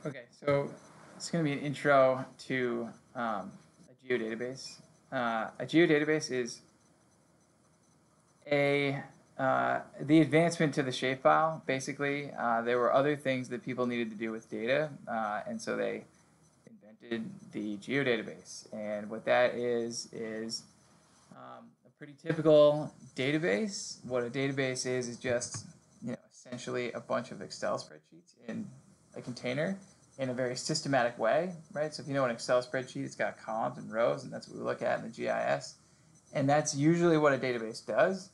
Okay, so it's going to be an intro to a geodatabase. A geodatabase is the advancement to the shapefile. Basically, there were other things that people needed to do with data, and so they invented the geodatabase. And what that is a pretty typical database. What a database is just essentially a bunch of Excel spreadsheets in a container in a very systematic way, right? So if you know an Excel spreadsheet, it's got columns and rows, and that's what we look at in the GIS. And that's usually what a database does,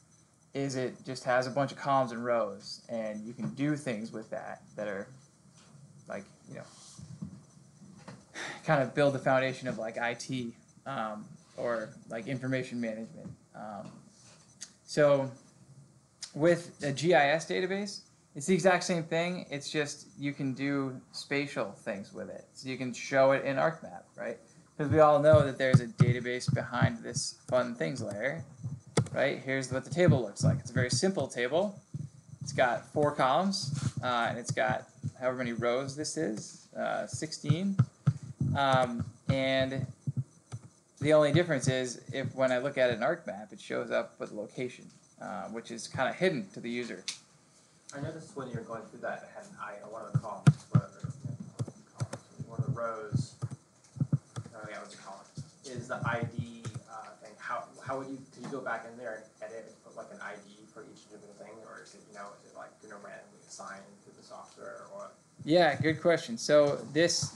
is it just has a bunch of columns and rows, and you can do things with that are like, kind of build the foundation of like IT or like information management. So with a GIS database, it's the exact same thing. It's just you can do spatial things with it. So you can show it in ArcMap, right? Because we all know that there's a database behind this fun things layer, right? Here's what the table looks like. It's a very simple table. It's got 4 columns, and it's got however many rows this is, 16. And the only difference is if when I look at it in ArcMap, it shows up with location, which is kind of hidden to the user. I noticed when you're going through that, it had an one of the columns, one of the rows. Oh yeah, what's a column? Is the ID thing? How would you can you go back in there and edit and put like an ID for each different thing, or is it is it like randomly assigned to the software or? Yeah, good question. So this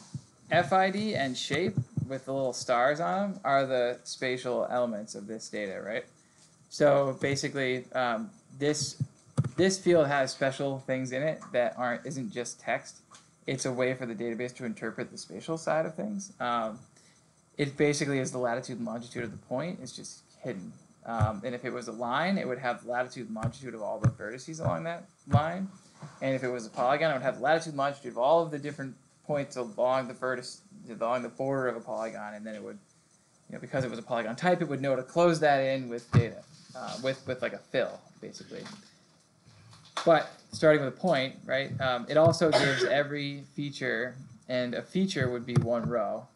FID and shape with the little stars on them are the spatial elements of this data, right? So basically, this field has special things in it that isn't just text. It's a way for the database to interpret the spatial side of things. It basically is the latitude and longitude of the point. It's just hidden. And if it was a line, it would have the latitude and longitude of all the vertices along that line. And if it was a polygon, it would have the latitude and longitude of all of the different points along the border of a polygon. And then it would, because it was a polygon type, it would know to close that in with data, with like a fill, basically. But starting with a point, right? It also gives every feature, and a feature would be one row,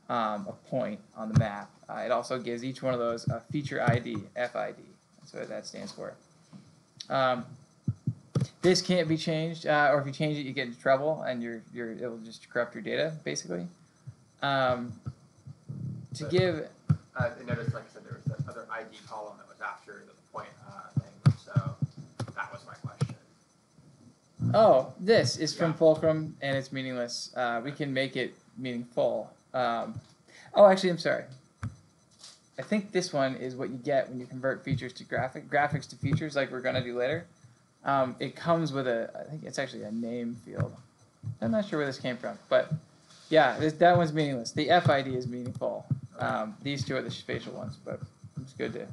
a point on the map. It also gives each one of those a feature ID, FID. That's what that stands for. This can't be changed, or if you change it, you get into trouble, and it'll just corrupt your data, basically. I noticed, like I said, there was the other ID column that was after the point thing, so that was my question. Oh, this is from Fulcrum, and it's meaningless. We can make it meaningful. Actually, I'm sorry. I think this one is what you get when you convert features to graphics to features, like we're going to do later. It comes with I think it's actually a name field. I'm not sure where this came from, but yeah, that one's meaningless. The FID is meaningful. These two are the spatial ones, but it's good to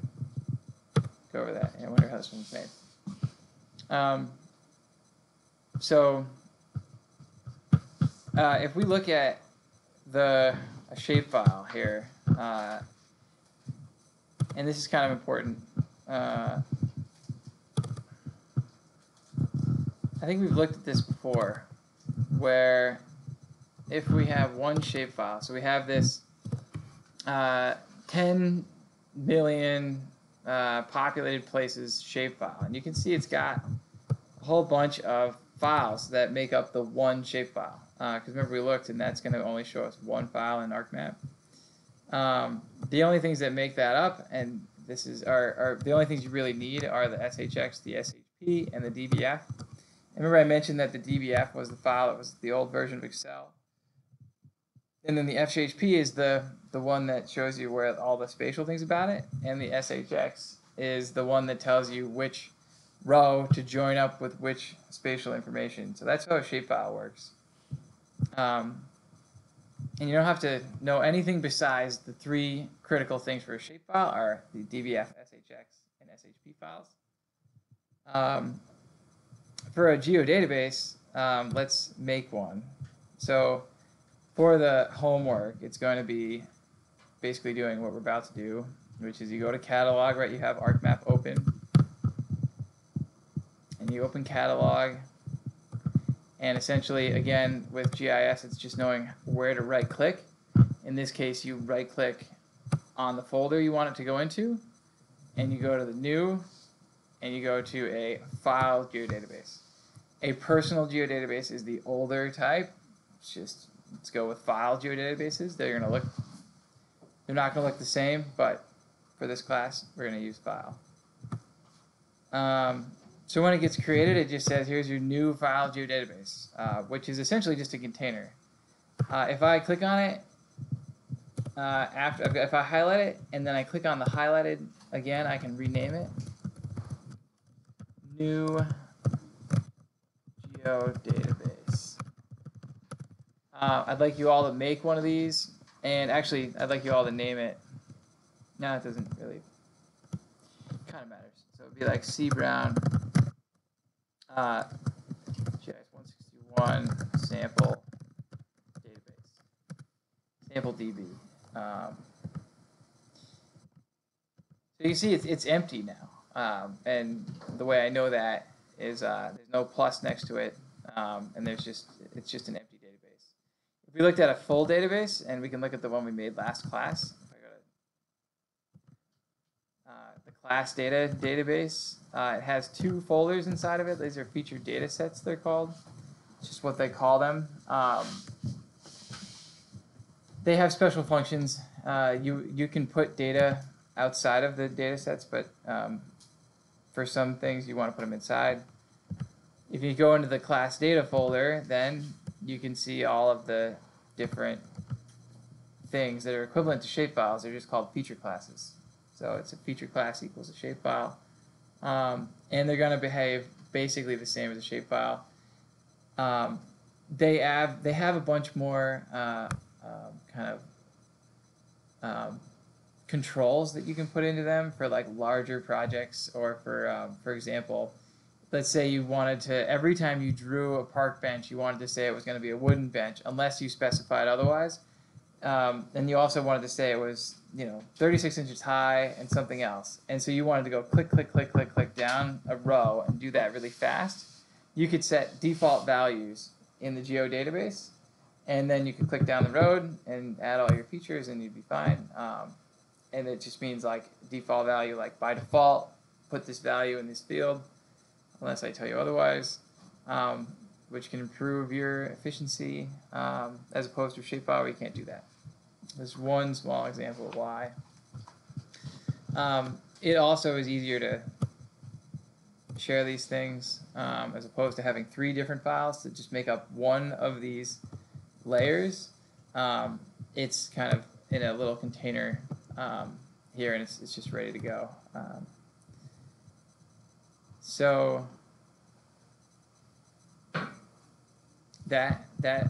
go over that. I wonder how this one's made. So if we look at a shapefile here, and this is kind of important. I think we've looked at this before, where if we have one shapefile, so we have this 10 million populated places shapefile, and you can see it's got a whole bunch of files that make up the one shapefile. Because remember we looked, and that's going to only show us one file in ArcMap. The only things that make that up, and this is the only things you really need are the SHX, the SHP, and the DBF. And remember I mentioned that the DBF was the file that was the old version of Excel. And then the FHP is the one that shows you where all the spatial things about it, and the SHX is the one that tells you which row to join up with which spatial information. So that's how a shapefile works. And you don't have to know anything besides the 3 critical things for a shapefile are the DBF, SHX, and SHP files. For a geodatabase, let's make one. So for the homework, it's going to be basically doing what we're about to do, which is you go to catalog, right? You have ArcMap open, and you open catalog, And essentially, again, with GIS, it's just knowing where to right click. In this case, you right click on the folder you want it to go into, and you go to the new, and you go to a file geodatabase. A personal geodatabase is the older type. Let's go with file geodatabases. They're not gonna look the same, but for this class, we're gonna use file. So when it gets created, it just says, here's your new file geodatabase, which is essentially just a container. If I click on it, if I highlight it and then I click on the highlighted again, I can rename it. New geodatabase. I'd like you all to make one of these, and actually, I'd like you all to name it. No, it doesn't really. Kind of matters. So it'd be like C Brown. GIS 161 sample database, sample DB. So you can see it's empty now, and the way I know that is there's no plus next to it, and it's just an empty database. If we looked at a full database, and we can look at the one we made last class. If I go to the class data database, it has 2 folders inside of it. These are featured data sets, they're called. It's just what they call them. They have special functions. You can put data outside of the data sets, but for some things you want to put them inside. If you go into the class data folder, then you can see all of the different things that are equivalent to shapefiles. They're just called feature classes. So it's a feature class equals a shapefile. And they're going to behave basically the same as a shapefile. They have a bunch more controls that you can put into them for like larger projects, or for example, let's say you wanted to, every time you drew a park bench, you wanted to say it was going to be a wooden bench unless you specified otherwise. And you also wanted to say it was, 36 inches high and something else. And so you wanted to go click, click, click, click, click down a row and do that really fast. You could set default values in the geodatabase, and then you can click down the road and add all your features and you'd be fine. And it just means like default value, like by default, put this value in this field, unless I tell you otherwise, which can improve your efficiency, as opposed to shapefile where you can't do that. There's one small example of why. It also is easier to share these things, as opposed to having 3 different files that just make up one of these layers. It's kind of in a little container here, and it's just ready to go. So that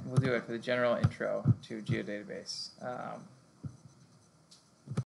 will do it for the general intro to geodatabase.